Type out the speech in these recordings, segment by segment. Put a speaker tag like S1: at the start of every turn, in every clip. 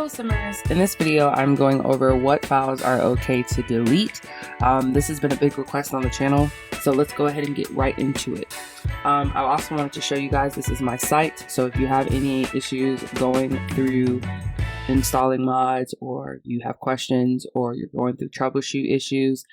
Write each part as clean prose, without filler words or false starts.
S1: Hello Simmers! In this video I'm going over what files are okay to delete. This has been a big request on the channel, so let's go ahead and get right into it. I also wanted to show you guys this is my site, so if you have any issues going through installing mods, or you have questions, or you're going through troubleshoot issues,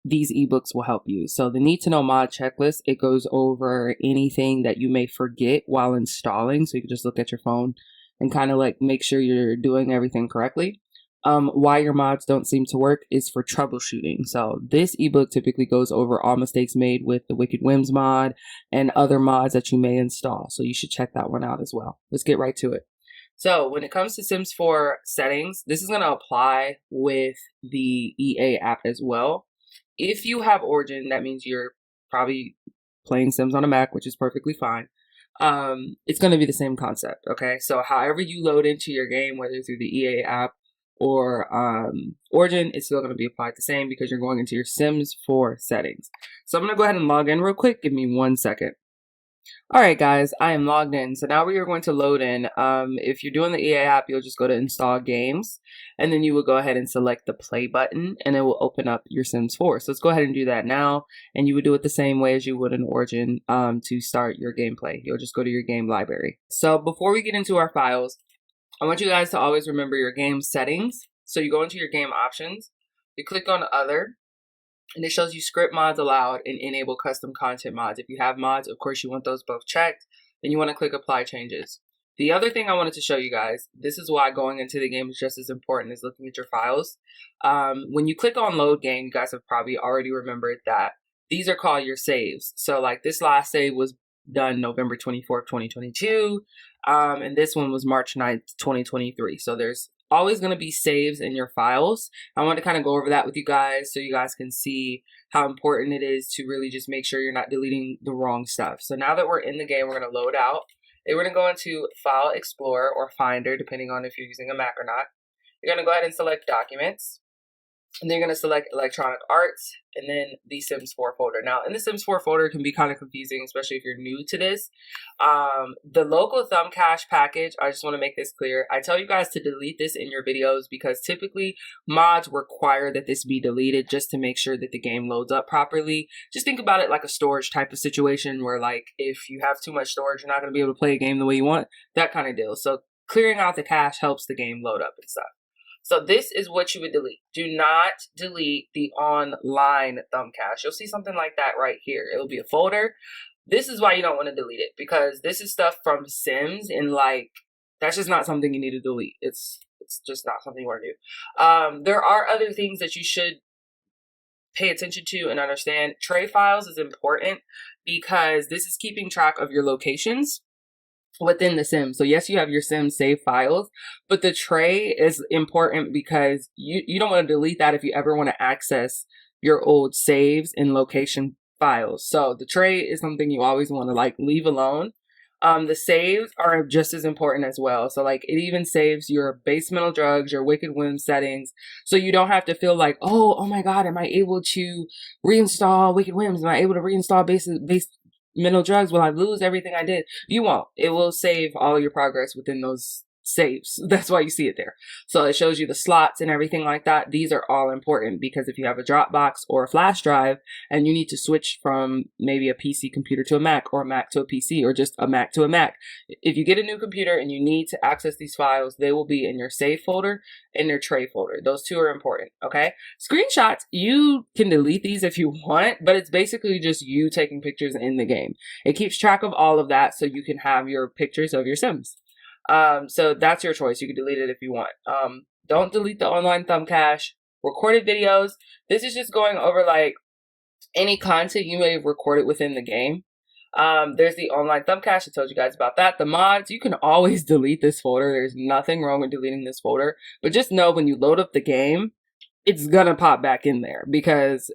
S1: these ebooks will help you. So the need to know mod checklist, it goes over anything that you may forget while installing, so you can just look at your phone and kind of like make sure you're doing everything correctly. Why your mods don't seem to work is for troubleshooting. So this ebook typically goes over all mistakes made with the Wicked Whims mod and other mods that you may install. So you should check that one out as well. Let's get right to it. So when it comes to Sims 4 settings, this is going to apply with the EA app as well. If you have Origin, that means you're probably playing Sims on a Mac, which is perfectly fine. It's going to be the same concept, okay? So however you load into your game, whether through the EA app or Origin, it's still going to be applied the same because you're going into your Sims 4 settings. So I'm going to go ahead and log in real quick. Give me 1 second. Alright guys, I am logged in. So now we are going to load in. If you're doing the EA app, you'll just go to install games, and then you will go ahead and select the play button, and it will open up your Sims 4. So let's go ahead and do that now, and you would do it the same way as you would in Origin to start your gameplay. You'll just go to your game library. So before we get into our files, I want you guys to always remember your game settings. So you go into your game options, you click on other, and it shows you script mods allowed and enable custom content mods. If you have mods, of course, you want those both checked. Then you want to click apply changes. The other thing I wanted to show you guys, this is why going into the game is just as important as looking at your files. When you click on load game, you guys have probably already remembered that these are called your saves. So like this last save was done November 24th, 2022. And this one was March 9th, 2023. So there's always going to be saves in your files. I want to kind of go over that with you guys so you guys can see how important it is to really just make sure you're not deleting the wrong stuff. So now that we're in the game, we're going to load out. And we're going to go into File Explorer or Finder, depending on if you're using a Mac or not. You're going to go ahead and select Documents. And then you're going to select Electronic Arts and then the Sims 4 folder. Now, in the Sims 4 folder, it can be kind of confusing, especially if you're new to this. The local thumb cache package, I just want to make this clear. I tell you guys to delete this in your videos because typically mods require that this be deleted just to make sure that the game loads up properly. Just think about it like a storage type of situation where like if you have too much storage, you're not going to be able to play a game the way you want, that kind of deal. So clearing out the cache helps the game load up and stuff. So this is what you would delete. Do not delete the online thumb cache. You'll see something like that right here. It'll be a folder. This is why you don't want to delete it, because this is stuff from Sims, and like that's just not something you need to delete. It's just not something you want to do. There are other things that you should pay attention to and understand. Tray files is important because this is keeping track of your locations within the Sim. So yes, you have your Sim save files, but the tray is important because you don't want to delete that if you ever want to access your old saves and location files. So the tray is something you always want to like leave alone. The saves are just as important as well. So like it even saves your base mental drugs, your Wicked Whims settings. So you don't have to feel like, oh my God, am I able to reinstall Wicked Whims? Am I able to reinstall base mental drugs? Will I lose everything I did? You won't. It will save all your progress within those saves. That's why you see it there. So it shows you the slots and everything like that. These are all important because if you have a Dropbox or a flash drive and you need to switch from maybe a PC computer to a Mac, or a Mac to a PC, or just a Mac to a Mac, if you get a new computer and you need to access these files, they will be in your save folder and your tray folder. Those two are important, okay? Screenshots, you can delete these if you want, but it's basically just you taking pictures in the game. It keeps track of all of that so you can have your pictures of your Sims. So that's your choice. You can delete it if you want. Don't delete the online thumb cache. Recorded videos. This is just going over like any content you may have recorded within the game. There's the online thumb cache. I told you guys about that. The mods, you can always delete this folder. There's nothing wrong with deleting this folder, but just know when you load up the game, it's gonna pop back in there because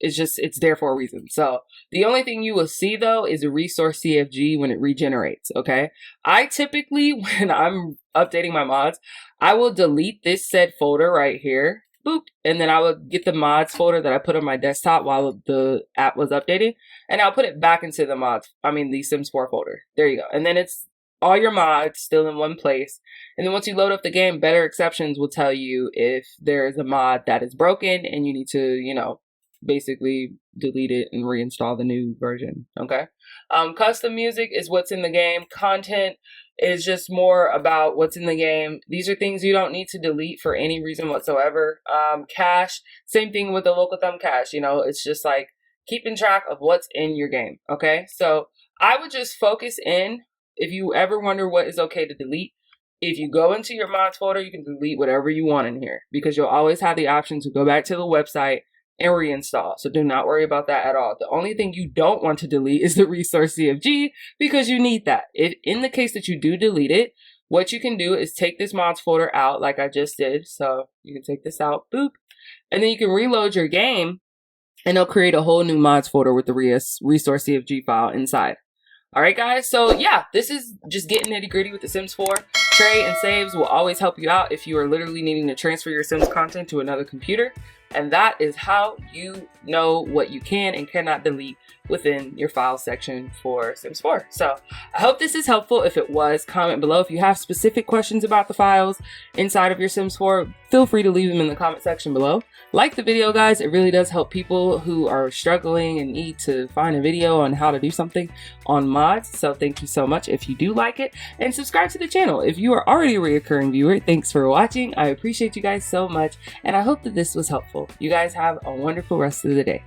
S1: it's there for a reason. So the only thing you will see though is a resource CFG when it regenerates. Okay, I typically, when I'm updating my mods, I will delete this said folder right here, boop, and then I will get the mods folder that I put on my desktop while the app was updating, and I'll put it back into the the Sims 4 folder. There you go. And then it's all your mods still in one place. And then once you load up the game, Better Exceptions will tell you if there is a mod that is broken and you need to, you know, basically delete it and reinstall the new version. Okay. Custom music is what's in the game. Content is just more about what's in the game. These are things you don't need to delete for any reason whatsoever. Cache, same thing with the local thumb cache. You know, it's just like keeping track of what's in your game. Okay. So I would just focus in. If you ever wonder what is okay to delete, if you go into your mods folder, you can delete whatever you want in here because you'll always have the option to go back to the website and reinstall. So do not worry about that at all. The only thing you don't want to delete is the resource CFG because you need that. If in the case that you do delete it, what you can do is take this mods folder out like I just did. So you can take this out, boop, and then you can reload your game and it'll create a whole new mods folder with the resource CFG file inside. All right, guys. So yeah, this is just getting nitty gritty with The Sims 4. Tray and saves will always help you out if you are literally needing to transfer your Sims content to another computer. And that is how you know what you can and cannot delete within your file section for Sims 4. So I hope this is helpful. If it was, comment below. If you have specific questions about the files inside of your Sims 4, feel free to leave them in the comment section below. Like the video, guys. It really does help people who are struggling and need to find a video on how to do something on mods. So thank you so much if you do like it, and subscribe to the channel. If you are already a recurring viewer, thanks for watching. I appreciate you guys so much, and I hope that this was helpful. You guys have a wonderful rest of the day.